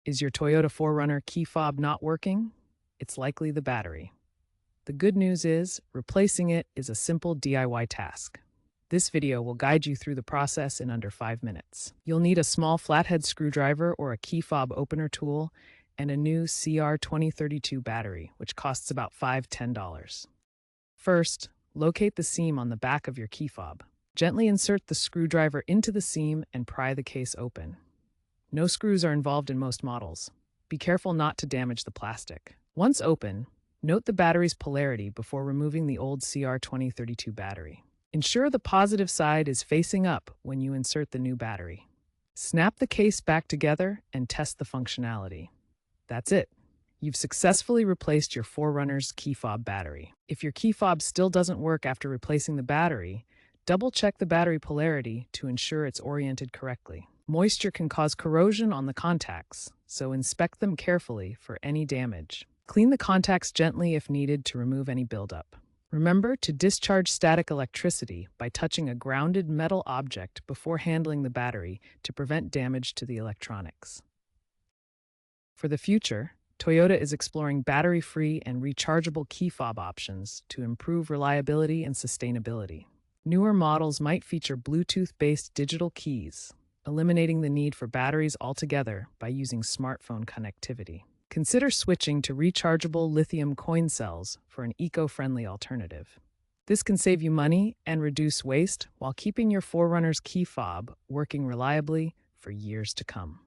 Is your Toyota 4Runner key fob not working? It's likely the battery. The good news is, replacing it is a simple DIY task. This video will guide you through the process in under 5 minutes. You'll need a small flathead screwdriver or a key fob opener tool and a new CR2032 battery, which costs about $10. First, locate the seam on the back of your key fob. Gently insert the screwdriver into the seam and pry the case open. No screws are involved in most models. Be careful not to damage the plastic. Once open, note the battery's polarity before removing the old CR2032 battery. Ensure the positive side is facing up when you insert the new battery. Snap the case back together and test the functionality. That's it. You've successfully replaced your 4Runner's key fob battery. If your key fob still doesn't work after replacing the battery, double-check the battery polarity to ensure it's oriented correctly. Moisture can cause corrosion on the contacts, so inspect them carefully for any damage. Clean the contacts gently if needed to remove any buildup. Remember to discharge static electricity by touching a grounded metal object before handling the battery to prevent damage to the electronics. For the future, Toyota is exploring battery-free and rechargeable key fob options to improve reliability and sustainability. Newer models might feature Bluetooth-based digital keys, eliminating the need for batteries altogether by using smartphone connectivity. Consider switching to rechargeable lithium coin cells for an eco-friendly alternative. This can save you money and reduce waste while keeping your 4Runner's key fob working reliably for years to come.